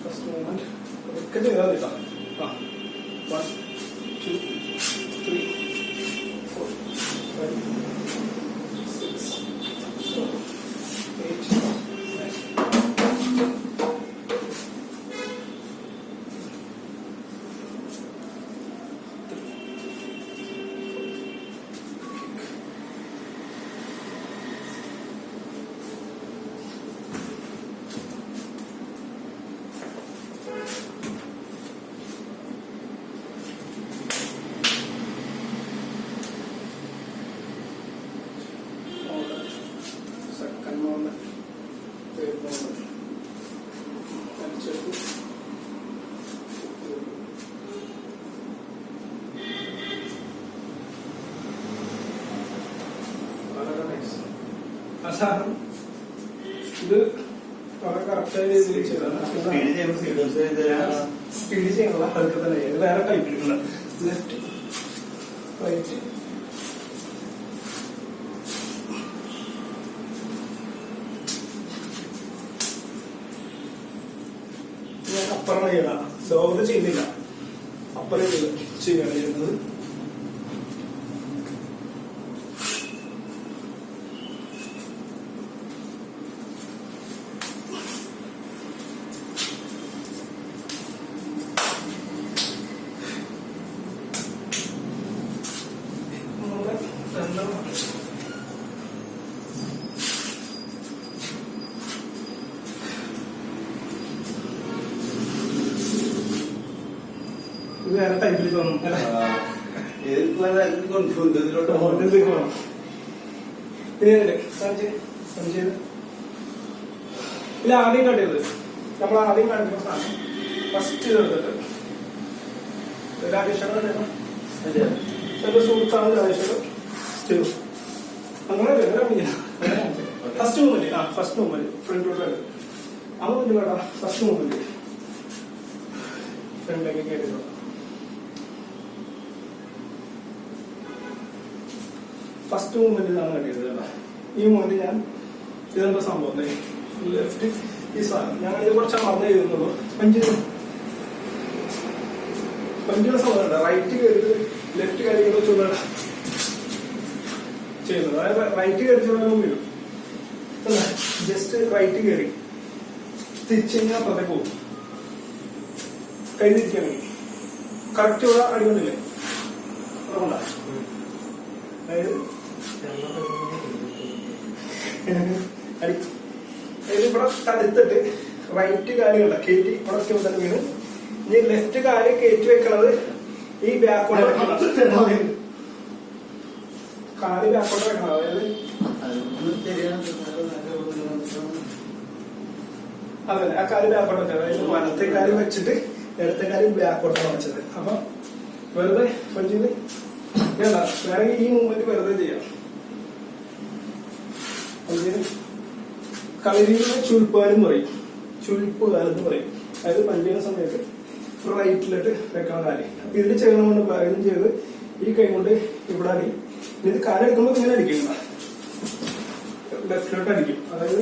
First movement ഒക്കെ ചെയ്താൽ കിട്ടാം. 1 2 3 4 5 6 7 8 സാധനം ഇത് വളരെ കറക്റ്റായ രീതിയിൽ ചെയ്തതാണ്. സ്പീഡ് ചെയ്യാനുള്ള അതൊക്കെ തന്നെ ഇത് വേറെ ടൈപ്പ് എടുക്കണം. ലെഫ്റ്റ് റൈറ്റ് ഞാൻ അപ്പുറം ചെയ്യണം. ലോവർ ചെയ്യുന്നില്ല, അപ്പുറം ചെയ്യാണ് ചെയ്യുന്നത്. ഇത് വേറെ ടൈപ്പിൽ തോന്നും അല്ലെ? ഇല്ല, ആദ്യം കണ്ടത് നമ്മൾ ആദ്യം കാണിക്കുന്ന സാധനം ഫസ്റ്റ് എടുത്തിട്ട് രാജേശ്വരം ചില സുഹൃത്താണ് രാജേശ്വരം ചെയ്തു. അങ്ങനെ ഫസ്റ്റ് മൂവ്മെന്റ് ഫ്രണ്ടിലോട്ട് ആ മൂവ്മെന്റ് വേണ്ട. ഫസ്റ്റ് മൂവ്മെന്റ് ഫ്രണ്ടിലേക്ക് കയറിയിട്ടു. ഫസ്റ്റ് മൂവ്മെന്റ് ഇതാണ് കണ്ടിരുന്നത്. ഈ മൂവ്മെന്റ് ഞാൻ ഇതെന്താ സംഭവം ലെഫ്റ്റ് ഈ സാധനം ഞാൻ ഇത് കുറച്ച് മറന്നു ചെയ്തിരുന്നുള്ളൂ. പഞ്ചിയുടെ സംഭവം റൈറ്റ് കയറി ലെഫ്റ്റ് കയറി ചൂടാണ് ചെയ്യുന്നത്. അതായത് റൈറ്റ് കയറി ചൂടാനും വരും. ജസ്റ്റ് റൈറ്റ് കയറി തിരിച്ചു കഴിഞ്ഞാൽ അപ്പുറത്തേക്ക് പോകും. കൈ തിരിക്കാൻ വേണ്ടി കറക്റ്റ് ഇവിടെ അടികൊണ്ടില്ലേ അതുകൊണ്ടാ. അതായത് ഇവിടെ തടുത്തിട്ട് റൈറ്റ് കാല് കണ്ട കയറ്റി ഇവിടെ തന്നെ വീണ്. ഇനി ലെഫ്റ്റ് കാല് കയറ്റി വെക്കണത് ഈ ബാക്കോട്ട് വെക്കണം. കാല് ബാക്കോട്ട് വെക്കണം. അതായത് അതെ, ആ കാല് ബാക്കോട്ട് വെക്കണം. അതായത് വലത്തെ കാല് വെച്ചിട്ട് ഇടത്തെ കാല് ബാക്കോട്ടാണ് വെച്ചത്. അപ്പൊ വെറുതെ പഞ്ചിന് വേണ്ട, വേണമെങ്കിൽ ഈ മൂവ്മെന്റ് വെറുതെ ചെയ്യാം. പഞ്ചിന് കളരിയിലെ ചുരുപ്പുകാലെന്ന് പറയും. ചുരുപ്പുകാലെന്ന് പറയും. അതായത് പഞ്ച് ചെയ്യുന്ന സമയത്ത് റൈറ്റിലോട്ട് വെക്കണം കാല്. അപ്പൊ ഇതിൽ ചെയ്യണമുണ്ട് ഇതും ചെയ്ത് ഈ കൈ കൊണ്ട് ഇവിടെ അടി. ഇത് കാലെടുക്കുമ്പോൾ ഇങ്ങനെ അടിക്കും, ലെഫ്റ്റിലോട്ട് അടിക്കും. അതായത്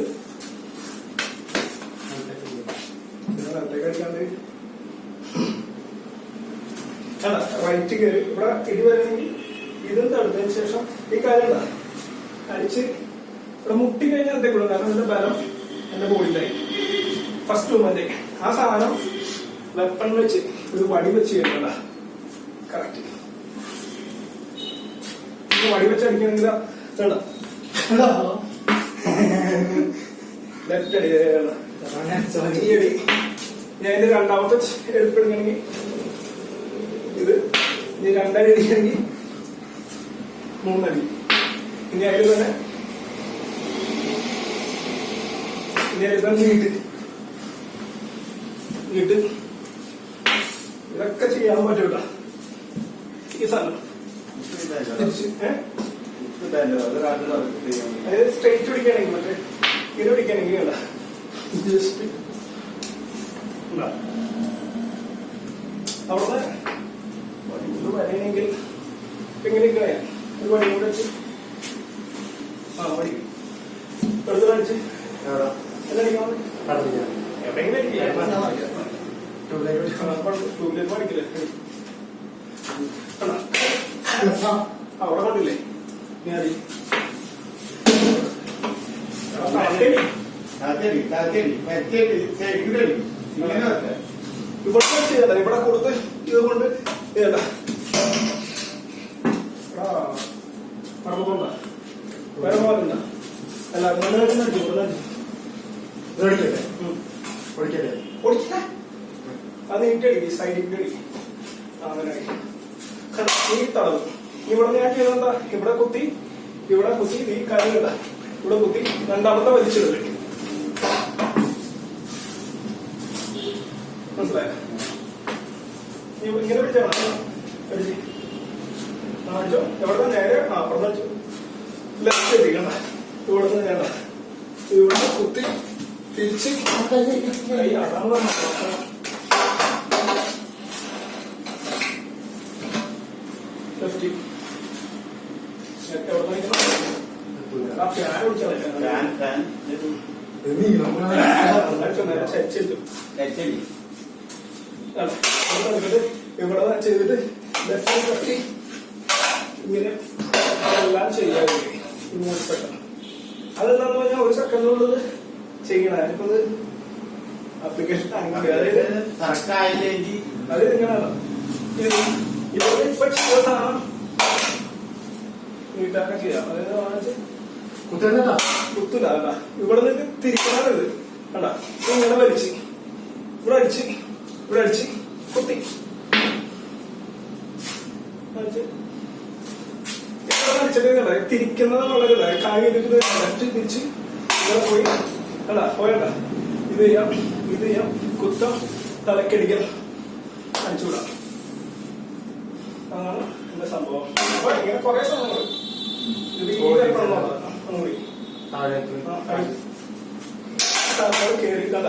റൈറ്റേക്ക് അടിക്കാണ്ട് റൈറ്റ് കയറി ഇവിടെ ഇടി വരണമെങ്കിൽ ഇതും തടുത്തതിന് ശേഷം ഈ കാലം അടിച്ച് ഇവിടെ മുട്ടി കഴിഞ്ഞാൽ അതേക്കുള്ളൂ. കാരണം ഇതിന്റെ ബലം എന്റെ ബോഡിയിലായി. ഫസ്റ്റ് മൂവ്മെന്റ് ആ സാധനം വെപ്പൺ വെച്ച് ഒരു വടി വെച്ച് ചെയ്യണ്ട. കറക്റ്റ് വടി വെച്ച് അടിക്കണമെങ്കിൽ ലെഫ്റ്റ് അടി ഈ അടി. ഞാൻ ഇതിന്റെ രണ്ടാമത്തെ എടുപ്പെടുക്കണമെങ്കിൽ ഇത് ഇനി രണ്ടടി അടിക്കണമെങ്കിൽ മൂന്നടി. ഇനി അതിൽ തന്നെ നീട്ട് ഇതൊക്കെ ചെയ്യാൻ പറ്റൂല. ഈ സാധനം അതായത് സ്ട്രെയിറ്റ് പിടിക്കുകയാണെങ്കിൽ മറ്റേ ഇത് പിടിക്കുകയാണെങ്കിൽ അല്ല, ജസ്റ്റ് അവിടെ വരണമെങ്കിൽ എങ്ങനെയൊക്കെ അറിയാം. ഒരു വടി കൂടെ വെച്ച് വടി വെറുതെ കാണിച്ച് എവിടെയെങ്കിലും പഠിക്കില്ലേ അവിടെ കണ്ടില്ലേ ഞാൻ ഇവിടെ ചെയ്യണ്ട ഇവിടെ കൊടുത്ത് ഇത് കൊണ്ട് ചെയ്യണ്ട മറന്നുകൊണ്ട വേറെ ഭാഗത്തുണ്ട അല്ല അത് ഇട്ടടി സൈഡിൽ ഇട്ടടി അങ്ങനെ ഈ തടവ് ഇവിടെ ഞാൻ ചെയ്തെന്താ ഇവിടെ കുത്തി ഈ കാര്യമില്ല ഇവിടെ കുത്തി രണ്ടാമത്തെ വലിച്ചിടല് മനസ്സിലായോ ഇങ്ങനെ പിടിച്ചാ പിടിച്ച് കാണിച്ചോ എവിടെ നേരെ അപ്പുറം വെച്ചു ലെഫ്റ്റ് എത്തിക്കണ്ട ഇവിടെ നിന്ന് വേണ്ട ഇവിടെ കുത്തി തിരിച്ച് അതാണ് ലെഫ്റ്റ് ഇവിടെ ചെയ്തിട്ട് ലെഫ്റ്റ് ഇങ്ങനെ എല്ലാം ചെയ്യാറുണ്ട് സെക്കൻഡ് അതെന്താന്ന് പറഞ്ഞാൽ ഒരു സെക്കൻഡിനുള്ളത് ചെയ്യണം അതിപ്പോ ആപ്ലിക്കേഷൻ അത് എങ്ങനെയാണ് ഇവിടെ ഇപ്പൊ ചെയ്ത സാധനം നീട്ടാക്കാൻ ചെയ്യാം അതായത് വാങ്ങിച്ച് കുത്തില്ല അല്ല ഇവിടെ നിന്ന് തിരിക്കണത് കണ്ട ഇങ്ങനെ വലിച്ച് ഇവിടെ അടിച്ച് കുത്തി അടിച്ചിട്ട് തിരിക്കുന്നത് വളരെ കായ് ലെഫ്റ്റ് തിരിച്ച് ഇവിടെ പോയി അല്ല പോയണ്ട ഇത് ചെയ്യാം കുത്തം തലക്കടിക്കൽ അടിച്ചുവിടാം അതാണ് എന്റെ സംഭവം അപ്പൊ ഇങ്ങനെ കുറെ സംഭവങ്ങൾ കേറി കണ്ട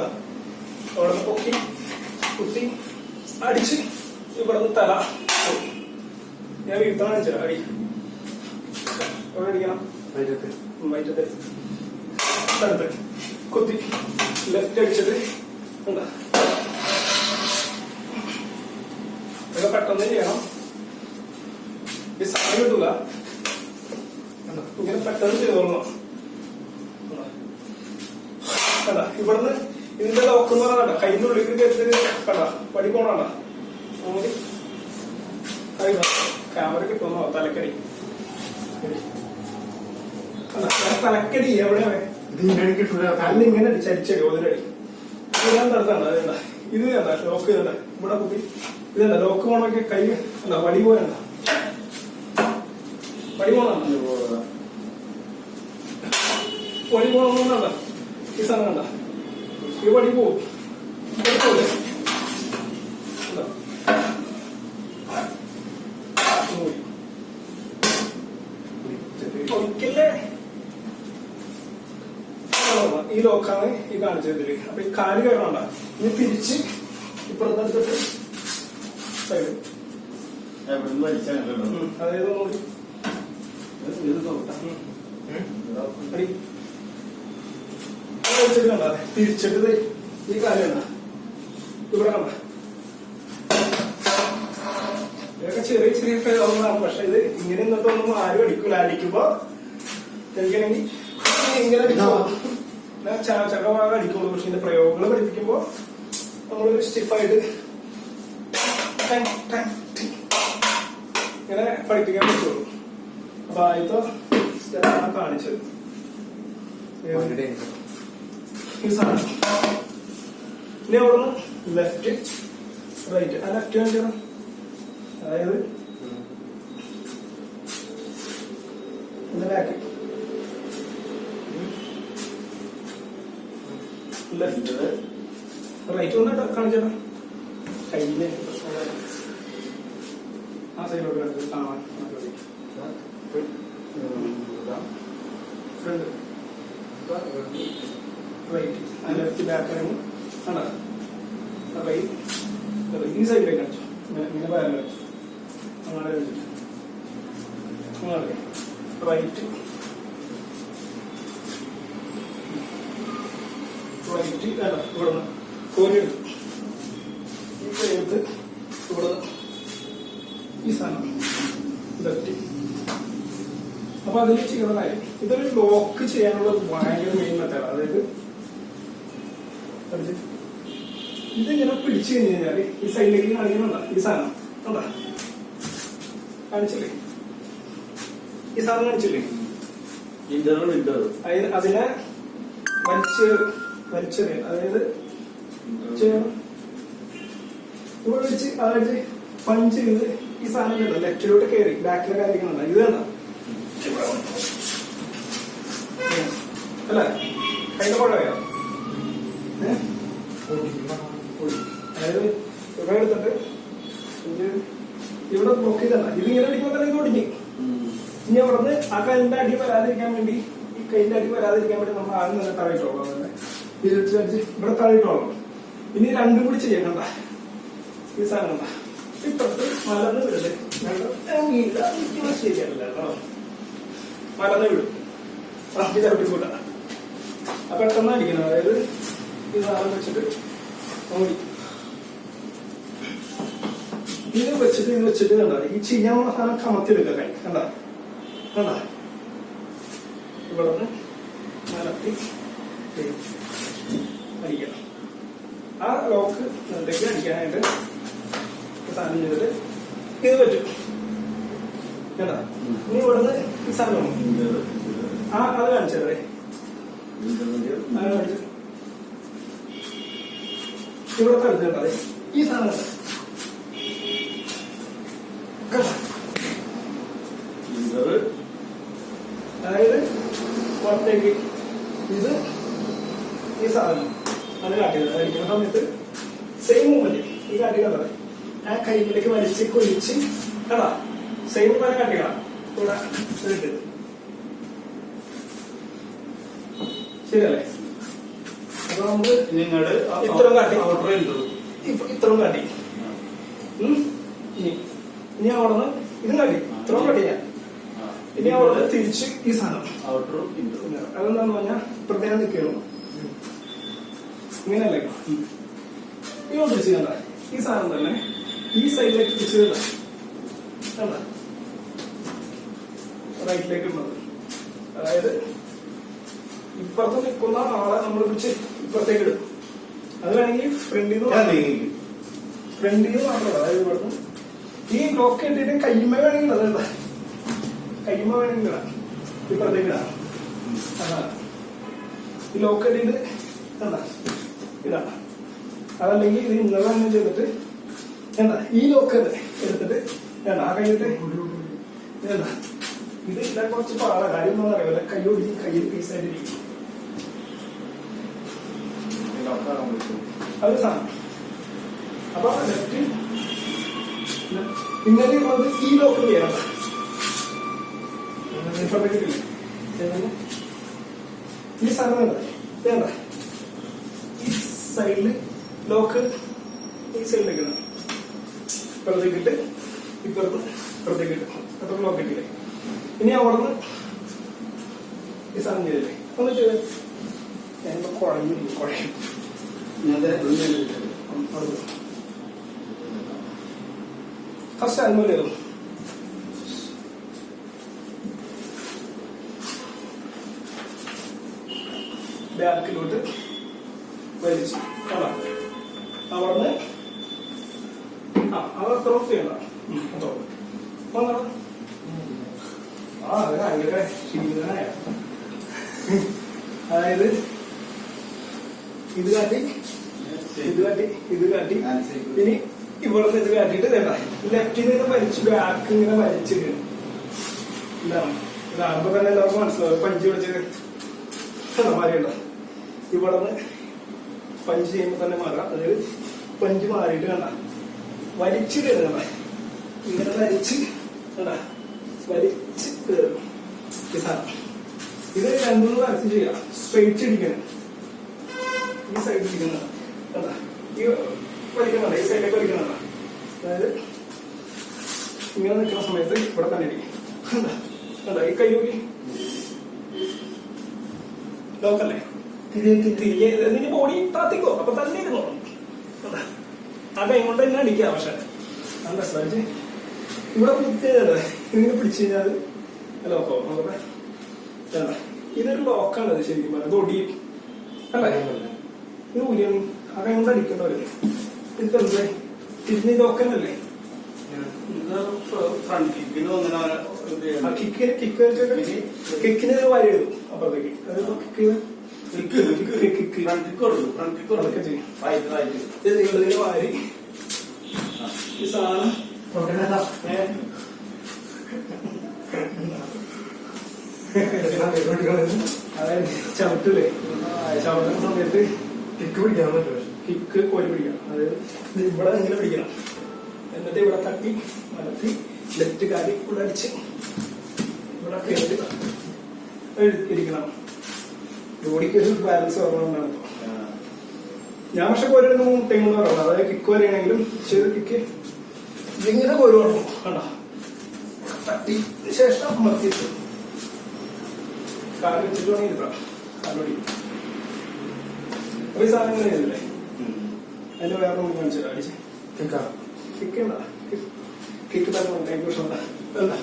അവിടെ പൊക്കി കുത്തി അടിച്ച് ഇവിടെ നിന്ന് തല ഞാൻ വീഴ്ത്താൻ കാണിച്ചാ അടി എവിടെ അടിക്കണം വയറ്റത്ത് സ്ഥലത്ത് കുത്തി ലെഫ്റ്റ് അടിച്ചത് എന്താ ഇതൊക്കെ പെട്ടെന്ന് ചെയ്യണം ഈ സമയം കിട്ടൂല ഇങ്ങനെ പെട്ടെന്ന് ചെയ്തോളണം കണ്ട ഇവിടുന്ന് ഇതിന്റെ ലോക്ക് എന്ന് പറഞ്ഞ കയ്യിന്റെ ഉള്ളിൽ കയറ്റി കണ്ട പടി പോണണ്ട ക്യാമറ കിട്ടുന്നോ തലക്കടി തലക്കടി എവിടെയാണ് കല്ലിങ്ങനെ ചരിച്ചടി ഒതിരടി ഞാൻ നടത്തണ്ട അതല്ല ഇത് വേണ്ട ലോക്ക് ചെയ്തണ്ട ഇവിടെ കുത്തി ഇതല്ല ലോക്ക് പോണൊക്കെ കൈ എന്താ വടി പോയണ്ട വടി പോണണ്ട വടി പോകണമെന്നണ്ട ഈ സാധനം കണ്ട ഈ വടി പോവും ഒരിക്കലേ ഈ ലോക്കാണ് ഈ കാണിച്ചതില് അപ്പൊ ഈ കാല് കയറണ്ട ഇനി തിരിച്ച് ഇപ്പുറത്തെടുത്തിട്ട് സൈഡ് അതായത് നോക്കി കണ്ട തിരിച്ചിട്ട് ഈ കാര്യം കണ്ട ഇവിടെ കണ്ട ഇതൊക്കെ ചെറിയ ചെറിയ കഴിവുകളാണ് പക്ഷെ ഇത് ഇങ്ങനെ ഇന്നത്തെ ഒന്നും ആരും അടിക്കൂല അടിക്കുമ്പോ എനിക്കാണെങ്കിൽ ഇങ്ങനെ അടിക്കുമ്പോ ചകഭാഗം അടിക്കുള്ളൂ പക്ഷെ ഇതിന്റെ പ്രയോഗങ്ങൾ പഠിപ്പിക്കുമ്പോ നമ്മളൊരു സ്റ്റിഫായിട്ട് ഇങ്ങനെ പഠിപ്പിക്കാൻ പറ്റുള്ളൂ അപ്പൊ ആദ്യത്തെ സ്റ്റെപ്പാണ് കാണിച്ചത് ഈ സാധനം ഇനി അവിടുന്ന് ലെഫ്റ്റ് റൈറ്റ് ആ ലെഫ്റ്റ് കാണിക്കണം അതായത് ഇതിലാക്കി ലെഫ്റ്റ് റൈറ്റ് ഒന്ന് കാണിച്ചേട്ടാ കയ്യില് ആ സൈഡിലോട്ട് കാണാൻ ഫ്രണ്ട് റൈറ്റ് ആ ലെഫ്റ്റ് ബാക്ക് ആയിരുന്നു ആണോ റൈറ്റ് ഈ സൈഡിലേക്ക് കാണിച്ചു ഇങ്ങനെ പറയാൻ കാണിച്ചു അങ്ങനെ വെച്ചിട്ട് റൈറ്റ് വൈറ്റ് വേണ്ട ഇവിടെ നിന്ന് കോരിയെടുത്തു. ഈ കൈയെടുത്ത് ഇവിടെ ഈ സാധനം ഇതെത്തി. അപ്പൊ അതിൽ ചെയ്യുന്ന കാര്യം ഇതൊരു ലോക്ക് ചെയ്യാനുള്ള ഭയങ്കര മെയിൻ മെത്തേഡ്. അതായത് ഇതിങ്ങനെ പിടിച്ചു കഴിഞ്ഞു കഴിഞ്ഞാല് ഈ സൈഡിലേക്ക് കാണിക്കുന്നുണ്ട ഈ സാധനം കണ്ടാ കാണിച്ചില്ലേ, ഈ സാധനം കാണിച്ചില്ലേ, അതിനെ വലിച്ചെറിയാൻ. അതായത് ഇവിടെ വെച്ച് അതായത് പഞ്ച് ചെയ്ത് ഈ സാധനം കണ്ടോ ലെഫ്റ്റിലോട്ട് കയറി ബാക്കിലെ കാര്യങ്ങളുണ്ട്. ഇത് കണ്ട അല്ലേ അതിന്റെ കുഴയോ അതായത് ഇവിടെ എടുത്തിട്ട് ഇവിടെ ബ്ലോക്ക് ചെയ്തല്ല. ഇതിങ്ങനെ അടിക്കുമ്പോൾ തന്നെ ഇത് ഒടിഞ്ഞ് ഇനി അവിടുന്ന് ആ കൈന്റെ അടി വരാതിരിക്കാൻ വേണ്ടി ഈ കൈന്റെ അടി വരാതിരിക്കാൻ വേണ്ടി നമ്മൾ ആദ്യം തന്നെ തള്ളിട്ടോളാം. അതന്നെ തിരിച്ചടിച്ച് ഇവിടെ തള്ളിട്ടോളാം. ഇനി രണ്ടും കൂടി ചെയ്യണ്ട. ഈ സാധനം കണ്ട ഇപ്പുറത്ത് മലന്ന് വിടല്ലേ ശരിയല്ല മലന്ന് വിടും. ഇത് അടിക്കൂട്ട അപ്പൊ പെട്ടെന്ന് അടിക്കണം. അതായത് ഈ സാധനം വെച്ചിട്ട് ഓടി ഇത് വെച്ചിട്ട് കണ്ട ഈ ചെയ്യാനുള്ള സാധനം കമത്തിയെടുക്കുക. കൈ കണ്ട കണ്ട ഇവിടെ നിന്ന് മലത്തി അടിക്കണം. ആ ലോക്ക് എന്തൊക്കെ അടിക്കാനായിട്ട് സാധനം ചെയ്തിട്ട് ഇത് പറ്റും കേട്ടാ. ഇനി ഇവിടുന്ന് ഈ സാധനം അത് കാണിച്ചതേ കാണിച്ചു ഇവിടെ കളിച്ചിട്ടുണ്ടേ ഈ സാധനം അതായത് പുറത്തേക്ക് ഇത് ഈ സാധനം അത് കാട്ടിയത് അടിക്കുന്ന സമയത്ത് സെയിം മൂവ്മെന്റ് ഈ കാട്ടിക്കണ്ടത് ആ കൈയിലേക്ക് വലിച്ച് കൊലിച്ച് കടാ സെയിം പോലെ കാട്ടിക്കണം ഇവിടെ ഇട്ട് ശരിയല്ലേ. അപ്പൊ നമുക്ക് നിങ്ങളുടെ ഇത്രയും കാട്ടി ഇത്രയും കാട്ടി ഇനി അവിടെ നിന്ന് ഇതും കാട്ടി ഇത്രയും കാട്ടി ഞാൻ ഇനി അവിടെ തിരിച്ച് ഈ സാധനം അതെന്താന്ന് പറഞ്ഞാൽ പ്രത്യേകം നിൽക്കണം ഇങ്ങനെയല്ലേ ഇങ്ങോട്ട് തിരിച്ച് കണ്ട ഈ സാധനം തന്നെ ഈ സൈഡിലേക്ക് തിരിച്ച് കണ്ട റൈറ്റിലേക്ക് ഉള്ളത്. അതായത് ഇപ്പുറത്ത് നിൽക്കുന്ന ആളെ നമ്മൾ പിടിച്ച് ഇപ്പുറത്തേക്ക് ഇടും. അത് വേണമെങ്കിൽ ഫ്രണ്ടിൽ നിന്ന് മാത്രമല്ല. അതായത് ഇവിടുന്ന് ഈ ലോക്ക് ഇട്ടിട്ട് കയ്യുമ്മ വേണമെങ്കിൽ അതെന്താ കയ്യുമ്മ വേണമെങ്കിൽ ഇടാം ഇപ്പുറത്തേക്ക് ഇടാം. അതാണ് ഈ ലോക്ക് ഇട്ടിട്ട് എന്താ ഇടാം. അതല്ലെങ്കിൽ ഇത് ഇന്നലെ തന്നെ ചെയ്തിട്ട് എന്താ ഈ ലോക്ക് എടുത്തിട്ട് വേണ്ട ആ കൈയിട്ട് എന്താ ഇത് ഇല്ല കുറച്ച് പാടാ. കാര്യം ഒന്നും അറിയാമല്ല. കൈ ഒടിഞ്ഞ് കയ്യിൽ പീസായിട്ടിരിക്കും. അത് സാധനം അപ്പൊ ലെഫ്റ്റ് ഇങ്ങനെ ഈ ലോക്ക് ചെയ്യണം. ഈ സാധനം വേണ്ട ഈ സൈഡില് ലോക്ക് ഈ സൈഡിലേക്ക് ഇടണം. ഇപ്പുറത്തേക്കിട്ട് ഇപ്പുറത്ത് ഇപ്പുറത്തേക്കിട്ട് അത്ര ലോക്ക് ഇട്ടില്ലേ. ഇനി അവിടുന്ന് ഈ സാധനം ചെയ്തില്ലേ ഒന്ന് ചെയ്തേ. ഞാൻ കുഴഞ്ഞു കുഴയും ഫസ്റ്റ് അനുമതിയോ ബാക്കിലോട്ട് വലിച്ച് അവിടുന്ന് അതത്ര ചെയ്യണ്ട അത് ഭയങ്കര ക്ഷീണനായ. അതായത് ഇത് കാട്ടി ഇനി ഇവിടുന്ന് ഇത് കാട്ടിട്ട് വേണ്ട ലെഫ്റ്റിൽ നിന്ന് വലിച്ച് ബാക്ക് ഇങ്ങനെ വലിച്ചിട്ട് ഇതാകുമ്പോ തന്നെ എല്ലാവർക്കും മനസ്സിലാവും. പഞ്ച് പിടിച്ചത് മാറിയുണ്ടോ ഇവിടുന്ന് പഞ്ച് ചെയ്യുമ്പോ തന്നെ മാറാം. അതായത് പഞ്ച് മാറിയിട്ട് കണ്ട വലിച്ചിട്ട് കണ്ട ഇങ്ങനെ വലിച്ച് കണ്ട വലിച്ച് കയറും ഈ സാധനം. ഇത് രണ്ടുമൂന്ന് തരത്തിൽ ചെയ്യാം. സ്ട്രെയിറ്റ് ഇടിക്കണം ഈ സൈഡ് ഇരിക്കുന്ന ഈ വലിക്കുന്നുണ്ട് ഈ സൈഡിലേക്ക് വലിക്കുന്നുണ്ട്. അതായത് ഇങ്ങനെ നിൽക്കുന്ന സമയത്ത് ഇവിടെ തന്നെ ഇരിക്കും. ഈ കൈ നോക്കി ലോക്കല്ലേ നിന്റെ ബോഡി താത്തിക്കോ, അപ്പൊ തന്നെ ഇരുന്നോളും. ആ കൈ കൊണ്ട് തന്നെ അടിക്കാം. പക്ഷെ നല്ല ശ്രമിച്ച് ഇവിടെ കുത്തിയതല്ലേ, ഇങ്ങനെ പിടിച്ചു കഴിഞ്ഞാൽ ലോക്കോ നോക്കട്ടെ. ഇതൊരു ലോക്കാണ് ഇത് ശരിക്കും പറഞ്ഞത്. ഇത് ഒടിയും അല്ലേ, ഇത് ഊരിയാണ് ആ കൈ കൊണ്ട് അടിക്കേണ്ടവര്. ഇതെന്തേ തിരിഞ്ഞ് ലോക്കനല്ലേ, കിക്കിന് വാരി ഇടും അപ്പുറത്തേക്ക്. വാരി ഈ സാധനം അതായത് ചവിട്ടില്ലേ, ചവിട്ടുന്ന സമയത്ത് കിക്ക് പിടിക്കാൻ പറ്റും. കിക്ക് കോരി പിടിക്കണം. അതായത് ഇവിടെ ഇങ്ങനെ പിടിക്കണം, എന്നിട്ട് ഇവിടെ തട്ടി മലത്തി ലെഫ്റ്റ് കാലി ഇവിടെ അടിച്ച് ഇവിടെ കേട്ട് ഇരിക്കണം. ബോഡിക്ക് ഒരു ബാലൻസ് കുറവുണ്ടാണ്. ഞാൻ പക്ഷെ കോരിടുന്ന ടൈം കുറവാണ്. അതായത് കിക്ക് വരെയാണെങ്കിലും ചെറിയ കിക്ക് ഇങ്ങനെ കോരി കൊടുക്കും. കണ്ടോ, തട്ടി ശേഷം അമർത്തിയിട്ട് കാല് വെച്ചിട്ട് വേണമെങ്കിൽ ഇരുത്താം. കാലൊടി ഒരു സാധനം ഇങ്ങനെ ചെയ്തില്ലേ, അതിന്റെ വേറെ ഒന്ന് കാണിച്ചു തരാം. അടിച്ച് കിക്ക് ഉണ്ടാ, കിക്ക് തന്നെ പ്രശ്നം എന്താ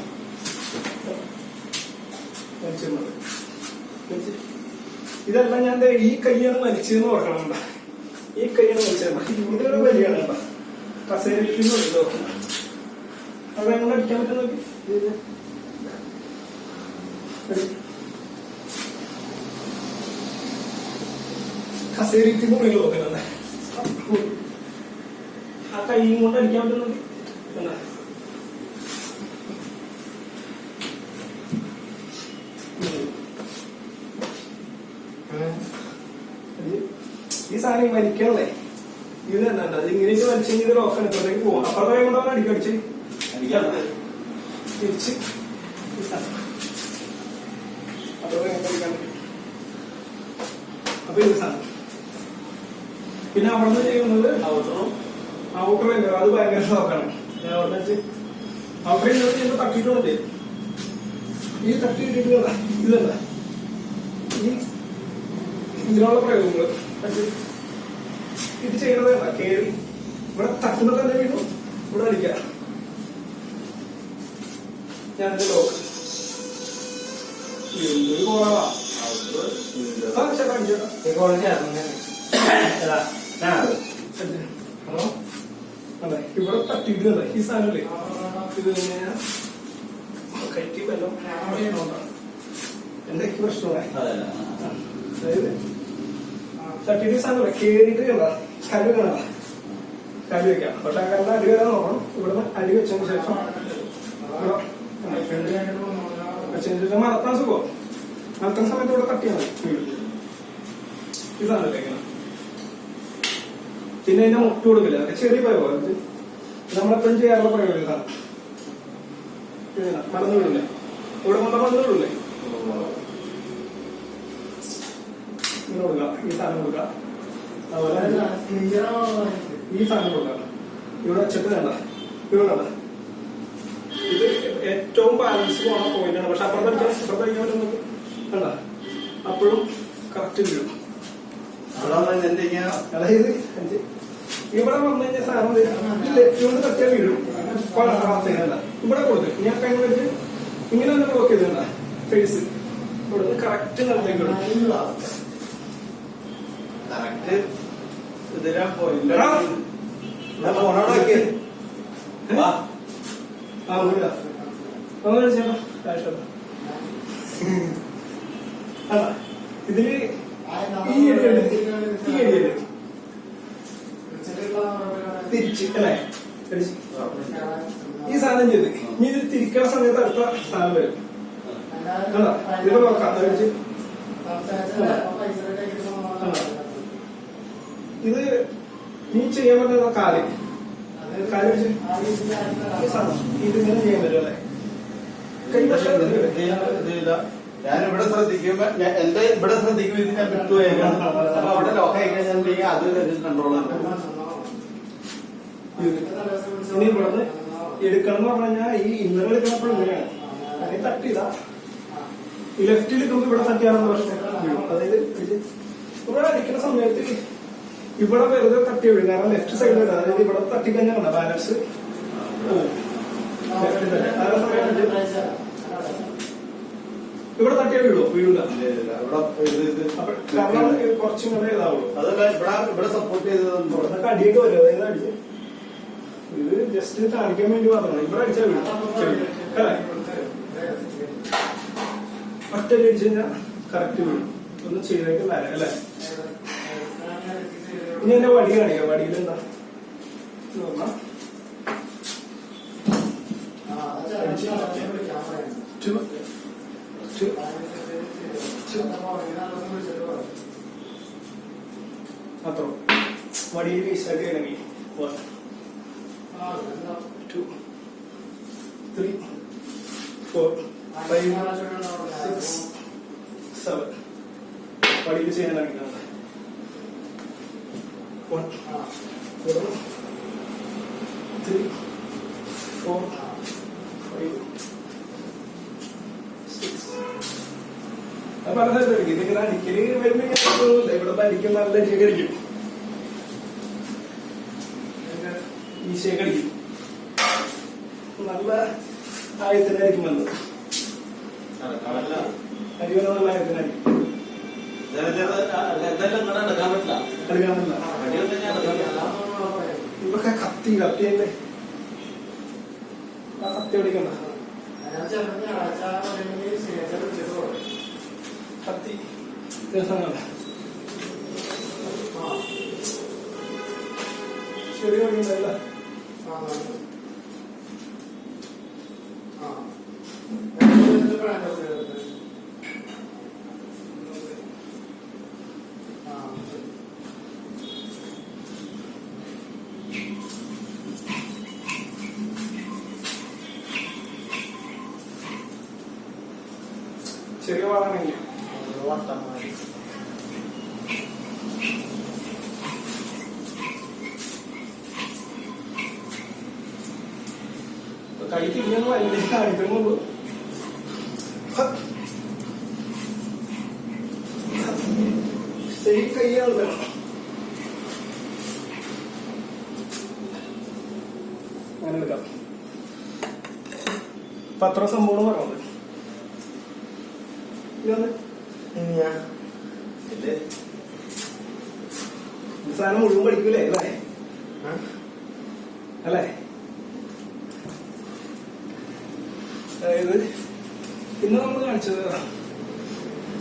ഇതെല്ലാം ഞാൻ ഈ കൈയാണ് വലിച്ചതെന്ന് ഓർക്കണം. ഈ കൈയാണ് വലിച്ചത്. ഇതൊരു വലിയാണ് കേട്ടോ. കസേരോ അതെങ്ങനെ അടിക്കാൻ പറ്റും നോക്കി. കസേരയ്ക്ക് മുകളിൽ നോക്കുന്നത് ആ കൈയും കൊണ്ട് അടിക്കാൻ പറ്റും നോക്കി. എന്താ ഈ സാധനം വലിക്കണല്ലേ, ഇത് തന്നെ അത് ഇങ്ങനെയൊക്കെ വലിച്ചെങ്കിൽ ഇത് ലോക്കാണ്. ഇപ്പഴത്തേക്ക് പോവാം. അപ്പുറത്തെ കൈ കൊണ്ടാണ് അടിക്കടിച്ച് തിരിച്ച് അപ്പൊ ഇത് സാധനം. പിന്നെ അവിടെ നിന്ന് ചെയ്യുന്നത് ഔട്ടർ അത് ഭയങ്കര ലോക്കാണ്. ഞാൻ അവിടെ വെച്ച് ഔട്ടർ ചെയ്യുമ്പോൾ തട്ടിയിട്ടുണ്ട്. ഈ തട്ടി ഇട്ടിട്ട് ഇതല്ല ഈ ഇതിനുള്ള പ്രയോഗങ്ങൾ ഇത് ചെയ്യുന്നത് കേറി ഇവിടെ തട്ടുന്നത് തന്നെ വീണ്ടും ഇവിടെ അടിക്കുക. ഞാനിത് ലോക്ക് എന്തൊരു കോളാ അതെ. ഇവിടെ തട്ടിയിട്ട് ഈ സാധനല്ലേ, ഇത് കൈക്ക് വല്ലതും എന്തൊക്കെ പ്രശ്നമാണ്. അതായത് തട്ടിയിട്ട് സാധനം കേറിയിട്ട് കല്ല് കാണാ, കല്ല് വെക്കാം. പക്ഷെ ആ കല്ല് അടി വരാൻ നോക്കണം. ഇവിടുന്ന് അടി വെച്ചതിന് ശേഷം വെച്ചതിന് ശേഷം മറത്താൻ സുഖം. മറത്താൻ സമയത്ത് ഇവിടെ തട്ടിയാൽ മതി. ഇതാണല്ലേ ഇങ്ങനെ. പിന്നെ അതിനെ മുട്ട് കൊടുക്കില്ല. അതൊക്കെ ചെറിയ പ്രയോഗം. നമ്മളെപ്പോഴും ചെയ്യാറുള്ള പ്രയോഗം ഇതാണ്. മറന്നു വിടില്ലേ, ഇവിടെ കൊണ്ട മറന്നു വിടില്ലേ, ഇങ്ങനെ കൊടുക്കുക. ഈ സാധനം കൊടുക്കുക. അതുപോലെ ഈ സാധനം കൊടുക്കുക. ഇവിടെ വെച്ചിട്ട് വേണ്ട, ഇവിടെ വേണ്ട. ഇത് ഏറ്റവും ബാലൻസ് പോണ പോയിന്റാണ്. പക്ഷെ അപ്പുറത്തെ അടിക്കാൻ പറ്റുന്നത് വേണ്ട. അപ്പോഴും കറക്റ്റ് വീഴും. അതായത് ഇവിടെ വന്നു കഴിഞ്ഞാൽ സാധനം ലെഫ്റ്റ് തട്ടിയാൽ വീഴും. ഇവിടെ കൊടുത്ത് ഞാൻ കൈ വെച്ച് ഇങ്ങനെ തന്നെ ബ്ലോക്ക് ചെയ്തിട്ടുണ്ട. ഫേസ് കൊടുത്ത് കറക്റ്റ് നടത്തേക്ക് ഇതില് ഈ ഏരിയയില് തിരിച്ച് അല്ലേ, ഈ സാധനം ചെയ്ത് ഇനി ഇത് തിരിക്കണ സമയത്ത് അടുത്ത സാധനം വരും. ഇതിപ്പോ നോക്കാം. ഇത് നീ ചെയ്യാൻ പറ്റുന്ന കാല് കാല് വെച്ച് ഇതിങ്ങനെ ചെയ്യാൻ പറ്റും അല്ലേ. കൈ ഞാനിവിടെ ശ്രദ്ധിക്കുമ്പോ എന്റെ ഇവിടെ ശ്രദ്ധിക്കുമ്പോ ഇത് ഞാൻ വിട്ടുപോയേക്കാണ്. അപ്പൊ അവിടെ ലോക്കായി കഴിഞ്ഞാൽ അത് കൺട്രോൾ ഇനി ഇവിടുന്ന് എടുക്കണം എന്ന് പറഞ്ഞു കഴിഞ്ഞാൽ ഈ ഇന്നലെ എടുക്കണപ്പോഴും ഇങ്ങനെയാണ്. അതിന് തട്ടിയതാ ഈ ലെഫ്റ്റിൽ എടുക്കുമ്പോൾ ഇവിടെ തട്ടിയാണെന്ന് പ്രശ്നം. അതായത് ഇവിടെ അടിക്കുന്ന സമയത്ത് ഇവിടെ വെറുതെ തട്ടി വീഴും. കാരണം ലെഫ്റ്റ് സൈഡിൽ അതായത് ഇവിടെ തട്ടിക്കഴിഞ്ഞാൽ ബാലൻസ് പോവും. അതേ സമയം ഇവിടെ തട്ടിയാൽ വീഴുവോ? വീഴൂല. അപ്പൊ കാരണം കുറച്ചും കൂടെ ഇതാവുള്ളൂ. അതല്ല ഇവിടെ സപ്പോർട്ട് ചെയ്തത് ഇവിടെ അടിയൊക്കെ വരും. അതായത് അടിച്ച് ഇത് ജസ്റ്റ് കാണിക്കാൻ വേണ്ടി മാത്രമാണ്. ഇവിടെ അടിച്ചാൽ വീഴും. അല്ലേ? ഒറ്റ അടിച്ചു കഴിഞ്ഞാൽ കറക്റ്റ് വീഴും. ഒന്നും ചെയ്തേക്ക് വരാം അല്ലേ? ഇനി എന്റെ വടി കാണിക്കാം. വടിയിൽ എന്താ അത്രോ വടിയിൽ വീശാക്കി ഇറങ്ങി 1 2 3 4 5 6 7 വടിയിൽ ചെയ്യാൻ കാണിക്കുന്നത് 1 2 3 4 5 പല സ്ഥലത്ത് ഇതിങ്ങനെ അടിക്കല് വരുമ്പോ ഇവിടെ അടിക്കും നല്ല അടിയൊക്കെ അടിക്കും. ഈശയൊക്കെ അടിക്കും. നല്ല ആയത്തിനായിരിക്കും വന്നത്. അടിക്കുന്ന നല്ല ആയത്തിനായിരിക്കും. എടുക്കാൻ പറ്റില്ല. ഇതൊക്കെ കത്തി തന്നെ ആ കത്തി അടിക്കണ്ട. കത്തി രസമാണ്. ചെറിയ വഴിയുണ്ടല്ല. ചെറിയ വാളാണെങ്കിൽ കൈ തിരിഞ്ഞൊന്നും വലിയ കാണിക്കുന്നുള്ളൂ. ശരി കൈയാണ് വേണം. അങ്ങനെ എടുക്കാം. പത്ര സംഭവം പറഞ്ഞത് സാധനം മുഴുവൻ പഠിക്കൂലേ അല്ലേ? അല്ലേ? അതായത് ഇന്ന് നമ്മൾ കാണിച്ചത്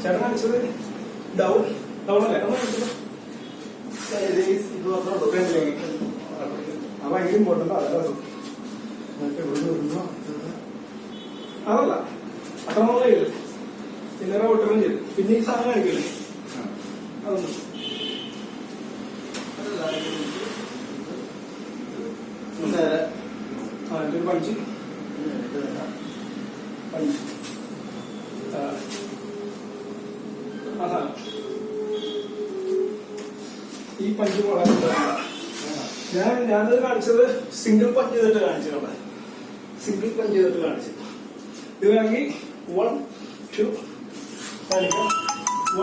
ചേട്ടൻ കാണിച്ചത് ഡൗൺ അല്ലേ? നമ്മൾ കാണിച്ചത് അത് ഭയങ്കര ഇമ്പോർട്ടൻ്റ് അതല്ല അത്ര നമ്മൾ ചെയ്ത് പിന്നെ ഒട്ടണം ചെയ്ത് പിന്നെ ഈ സാധനം കാണിക്കില്ലേ അതൊന്നും ഒരു പഞ്ച് ഈ പഞ്ച് വളരെ ഞാനത് കാണിച്ചത് സിംഗിൾ പഞ്ച് ചെയ്തിട്ട് കാണിച്ചിട്ടുണ്ട്. സിംഗിൾ പഞ്ച് ചെയ്തിട്ട് കാണിച്ചു. ഇത് വേണമെങ്കിൽ 1 2 കാണിക്കാം.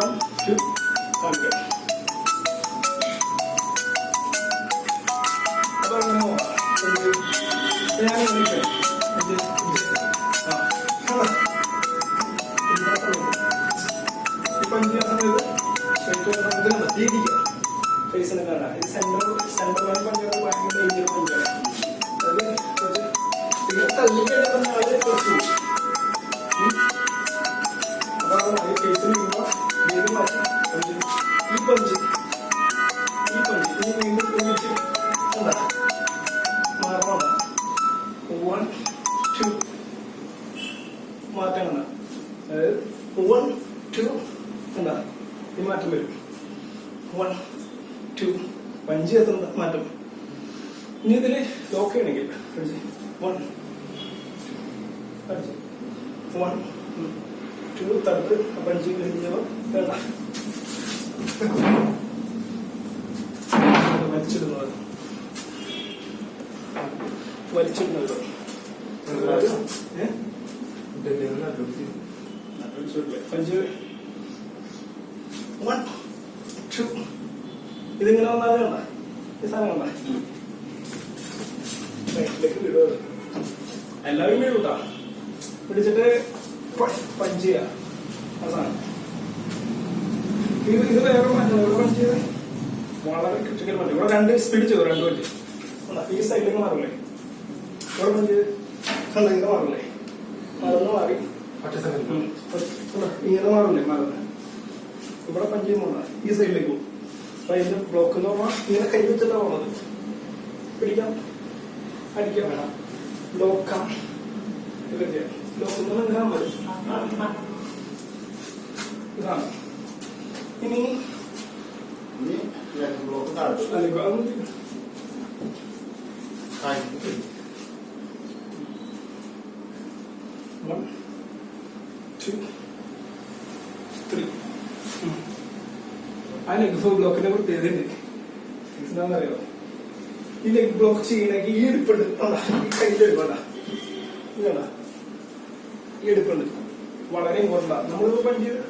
1 2 കാണിക്കാം. അപ്പൊ അങ്ങനെ ഞാൻ ഈ പഞ്ച് ചെയ്യാൻ സമയത്ത് തീരിക്കുക ഫേസിനെ കാണാം. ഇത് സെൻട്രൽ ലൈൻ പഞ്ചായത്ത് ഭയങ്കര ഡേഞ്ചർ പഞ്ചാണ്. അത് ഇങ്ങനെ തള്ളിക്കഴിഞ്ഞാൽ ആളെ കുറച്ചു അതാണ് ഫേസിൽ വീഴുമ്പോൾ വീണ്ടും മാറ്റി ഈ പഞ്ച് ഈ വീണ്ടും ഒന്നിച്ച് എന്താ മാറണം. 1 2 മാറ്റം കണ്ട അതായത് 1 2 എന്താ ഈ മാറ്റം വരും. 1 2 പഞ്ച് എത്തുന്ന മാറ്റം. ഇനി ഇതില് ലോക്ക് ചെയ്യണമെങ്കിൽ 1 1 2 തടുത്ത് പഞ്ച് കഴിഞ്ഞപ്പോൾ വേണ്ട വലിച്ചിടുന്നത് പഞ്ച് 1 ഇതിങ്ങനെ വന്നാൽ കണ്ട ഈ സാധനം കണ്ട സൈഡിലേക്ക് വിടുക. എല്ലാവരും വീഴൂട്ടാ. പിടിച്ചിട്ട് പഞ്ച് ചെയ്യാ ആ സാധനം. ഇത് വേറെ പഞ്ച് ചെയ്ത് വളരെ ക്രിട്ടിക്കൽ പഞ്ച്. ഇവിടെ 2 സ്പീഡ് ചെയ്തു, 2 പഞ്ച്. ഈ സൈഡിലേക്ക് മാറില്ലേ, ഇവിടെ പഞ്ച് ചെയ്ത് ഇങ്ങനെ മാറില്ലേ, മറന്ന് മാറി ഇങ്ങനെ മാറില്ലേ, മറന്ന് ഇവിടെ പഞ്ച് ചെയ്യുമ്പോൾ ഈ സൈഡിലേക്ക് പോകും. അപ്പൊ ഇതിന്റെ ബ്ലോക്ക് എന്ന് പറഞ്ഞാൽ ഇങ്ങനെ കൈ വെച്ചിട്ടാണ് പോണത്. പിടിക്കാം, അടിക്കാം, വേണം, ലോക്കാം, ഇതൊക്കെ ചെയ്യാം. ലോക്കുന്ന ഇങ്ങനെ മതി. ഇതാണ്. ഇനി ബ്ലോക്ക് താഴ്ത്തു. അല്ലെങ്കിൽ 1 2 3. ആ ലെഗ് ബ്ലോക്കിന്റെ പ്രത്യേകതയുണ്ട്. എന്താണെന്നറിയോ, ഈ ലെഗ് ബ്ലോക്ക് ചെയ്യണമെങ്കിൽ ഈ എടുപ്പുണ്ട്, ഈ കയ്യിൽ എടുപ്പണ്ട, ഇതല്ല ഈ എടുപ്പുണ്ട്, വളരെ ഇമ്പോർട്ടൻ്റാണ്. നമ്മളിപ്പോ പഞ്ച് ചെയ്ത്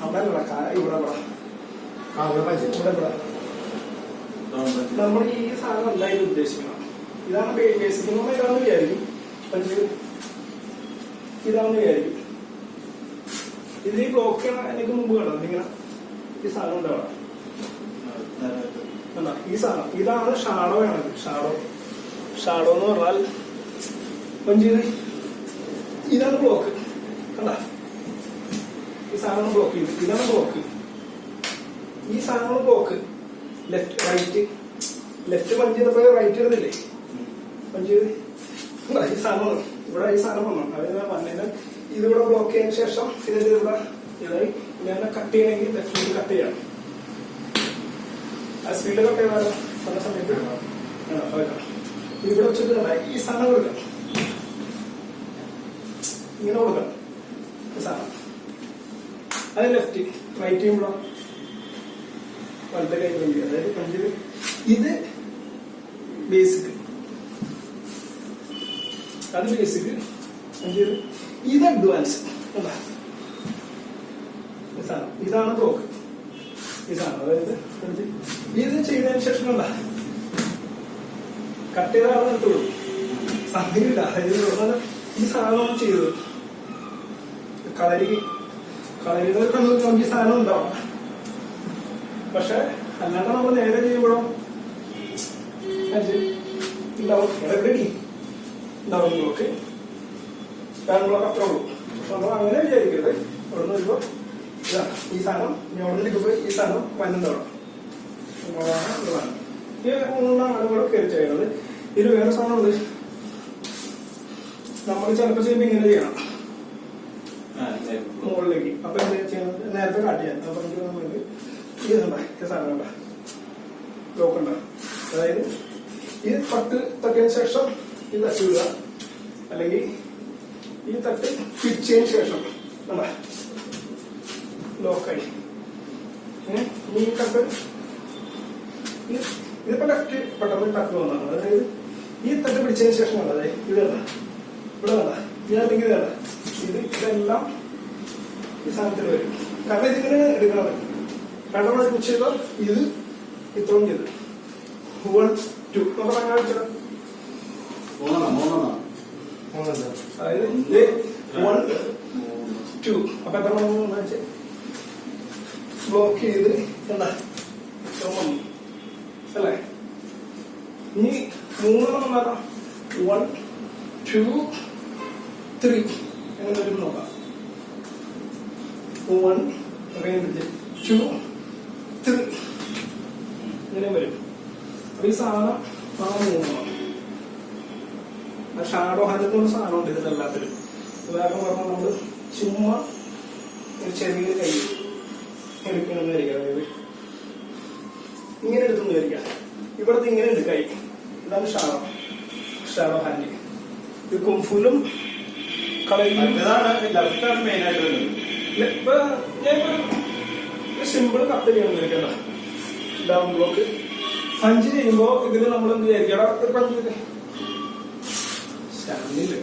അവിടെ ഇവിടെ നമ്മൾ ഈ സാധനം എന്തായാലും ഉദ്ദേശിക്കണം. ഇതാണ് ബേസിക് എന്ന് പറഞ്ഞാൽ ഇതാണെന്ന് വിചാരിക്കും. പഞ്ച് ഇതാണെന്ന് വിചാരിക്കും. ഇതിൽ ഈ ബ്ലോക്ക് ചെയ്യണം. എനിക്ക് മുമ്പ് കാണാം ഇങ്ങനെ ഈ സാധനം ഉണ്ടാവണം. ഈ സാധനം ഇതാണ് ഷാഡോ ആണത്. ഷാഡോ എന്ന് പറഞ്ഞാൽ പഞ്ച് ചെയ്ത് ഇതാണ് ബ്ലോക്ക്. കണ്ട ഈ സാധനം ബ്ലോക്ക് ചെയ്തു. ഇതാണ് ബ്ലോക്ക്. ഈ സാധനം ബ്ലോക്ക്. ലെഫ്റ്റ് പഞ്ച് ചെയ്തപ്പോ റൈറ്റ് ഇടുന്നില്ലേ, പഞ്ച് ചെയ്ത് ഈ സാധനം ഇവിടെ ഈ സാധനം വന്നു. അതായത് വന്നതിന് ഇതിവിടെ ബ്ലോക്ക് ചെയ്തതിനു ശേഷം ഇതിന്റെ ഇവിടെ ഇതായി ഞാൻ കട്ട് ചെയ്യണമെങ്കിൽ ലെഫ്റ്റ് കട്ട് ചെയ്യണം. ആ സ്പീഡ് കട്ട് ചെയ്താലോ പല സമയത്ത് ഇവിടെ വെച്ചിട്ട് ഈ സാധനം കൊടുക്കാം, ഇങ്ങനെ കൊടുക്കണം ഈ സാധനം. അത് ലെഫ്റ്റ് റൈറ്റ് ചെയ്യുമ്പോഴോ വലത്തെ കൈ പഞ്ച്. അതായത് പഞ്ച് ഇത് ബേസിക്, അത് ബേസിക് പഞ്ച്. ഇത് അഡ്വാൻസ്. ഇതാണ് ബ്ലോക്ക്. ഈ സാധനം അതായത് ഇത് ചെയ്തതിനു ശേഷം എന്താ കട്ട് ചെയ്ത ആളെ നിർത്തുള്ളൂ, സംഗതിയില്ല. അതായത് ഈ സാധനം ചെയ്തത് കളരികൾ നമുക്ക് ഈ സാധനം ഉണ്ടാവും. പക്ഷെ അല്ലാണ്ട് നമ്മൾ നേരെ ചെയ്യുമ്പോഴോ ഉണ്ടാവും റെഡി ഉണ്ടാവും ബ്ലോക്ക്, ബ്ലോക്ക് അത്രേ ഉള്ളൂ. പക്ഷെ നമ്മൾ അങ്ങനെ വിചാരിക്കരുത്. അവിടെ നിന്ന് വരുമ്പോ ഇതാണ് ഈ സാധനം. ഇനി അവിടെ നിൽക്കുമ്പോൾ ഈ സാധനം വന്നുണ്ടാവണം. ഈ 3 ആളുകൾ കയറി ചെയ്യുന്നത്. ഇതിൽ വേറെ സാധനമുണ്ട്. നമ്മൾ ചിലപ്പോൾ ചെയ്യുമ്പോൾ ഇങ്ങനെ ചെയ്യണം മുകളിലേക്ക്. അപ്പൊ എന്താ ചെയ്യുന്നത്, നേരത്തെ കാട്ടിയാൽ അപ്പൊ നമുക്ക് ഈ സാധനം ബ്ലോക്ക് ഉണ്ടാവും. അതായത് ഈ തട്ടിയതിനു ശേഷം ഈ തട്ട് വിടുക, അല്ലെങ്കിൽ ഈ തട്ട് പിടിച്ചതിന് ശേഷം ലോക്കായി. ഈ തട്ട് ഇതിപ്പോ ലെഫ്റ്റ് പെട്ടെന്ന് ടക്ക് വന്നതാണ്. അതായത് ഈ തട്ട് പിടിച്ചതിന് ശേഷം അതായത് ഇത് വേണ്ട, ഇവിടെ വേണ്ട, ഞാൻ അല്ലെങ്കിൽ വേണ്ട, ഇതെല്ലാം ഈ സാധനത്തിൽ വരും. കാരണം ഇതിങ്ങനെ എടുക്കണം. രണ്ടെണ്ണം പിടിച്ച് ചെയ്താൽ ഇത് ഇത്രയും ചെയ്ത് 1 2 നമ്മൾ അങ്ങനെ വെച്ചാൽ അതായത് 1 2 അപ്പൊ എത്ര വെച്ച് ബ്ലോക്ക് ചെയ്ത് എന്താ അല്ലേ. ഇനി 3 നോക്കാം. 1 2 3 എങ്ങനെ വരും നോക്കാം. 1 2 3 ഇങ്ങനെ വരും. അപ്പൊ ഈ സാധനം ആ 3 ഷാഡോ ഹാൻഡ് സാധനമുണ്ട് ഇതിലെല്ലാത്തിലും. ഉദാഹരണം പറഞ്ഞാൽ നമ്മള് ചുമ്മാ ഒരു ചെറിയ കൈ എടുക്കണമെന്ന് വരിക. അതായത് ഇങ്ങനെ എടുത്തെന്ന് വരിക. ഇവിടത്തെ ഇങ്ങനെ ഉണ്ട് കൈ. ഇതാണ് ഷാഡോ ഹാൻഡ്. ഇത് കുംഫുലും കളയിലും മെയിൻ ആയിട്ട് വരുന്നത്. ഇപ്പൊ ഞാൻ സിമ്പിൾ കത്ത് ചെയ്യണമെന്ന് വരികണ്ട. ഡൗൺ ബ്ലോക്ക് പഞ്ച് ചെയ്യുമ്പോ ഇതില് നമ്മൾ എന്ത് വിചാരിക്കണം, പഞ്ച് സ്റ്റാൻഡില്ലേ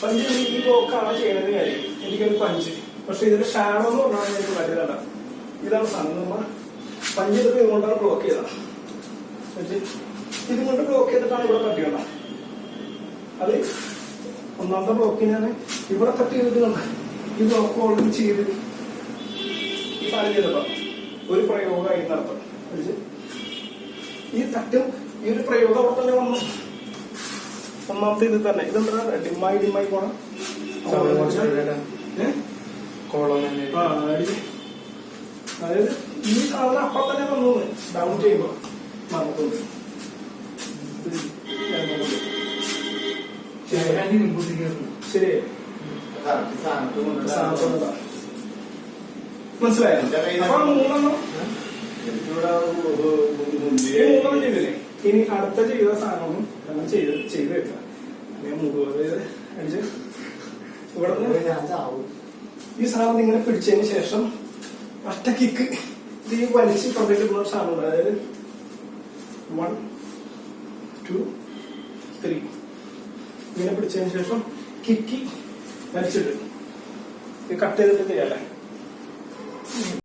പഞ്ച് ഈ ബ്ലോക്കാണ് ചെയ്യണമെന്ന് കാര്യം. എനിക്കൊരു പഞ്ച് പക്ഷെ ഇതിന്റെ ഷാഡോ എന്ന് പറഞ്ഞാൽ എനിക്ക് വലിയതല്ല. ഇതാണ് സാധനം. നമ്മ പഞ്ചെടുത്ത് ഇതുകൊണ്ടാണ് ബ്ലോക്ക് ചെയ്തത്. ഇതുകൊണ്ട് ബ്ലോക്ക് ചെയ്തിട്ടാണ് ഇവിടെ കട്ട് ചെയ്യണം. അത് ഒന്നാമത്തെ ബ്ലോക്കിനാണ് ഇവിടെ കട്ട് ചെയ്തിട്ടുണ്ട്. ഈ ബ്ലോക്ക് ഓൾറെഡി ചെയ്ത് ഈ സാധനം ചെയ്തപ്പോ ഒരു പ്രയോഗമായി നടത്തും. ഈ തട്ടും ഈ ഒരു പ്രയോഗം അവിടെ തന്നെ വന്നു. ഒന്നാമത്തെ ഇത് തന്നെ ഇതെന്താ ഡിമ്മായി പോണം. അതായത് ഈ സാധനം അപ്പം തന്നെ വന്നു ഡൗൺ ചെയ്യുമ്പോ മറന്നുണ്ട്. ശരി, മനസ്സിലായോ? അപ്പൊ മൂന്നെണ്ണം ചെയ്തില്ലേ? ഇനി അടുത്ത ചെയ്ത സാധനവും നമ്മൾ ചെയ്ത് വെക്കാം. മുഴുവൻ അടിച്ച് ഇവിടെ ഈ സാധനം ഇങ്ങനെ പിടിച്ചതിന് ശേഷം ഒറ്റ കിക്ക് ഈ വലിച്ച് പ്രൊജക്ട് സാധനം. അതായത് 1 2 3 ഇങ്ങനെ പിടിച്ചതിന് ശേഷം കിക്കി വലിച്ചിട്ട് കട്ട് ചെയ്തിട്ട് ചെയ്യാല്ലേ.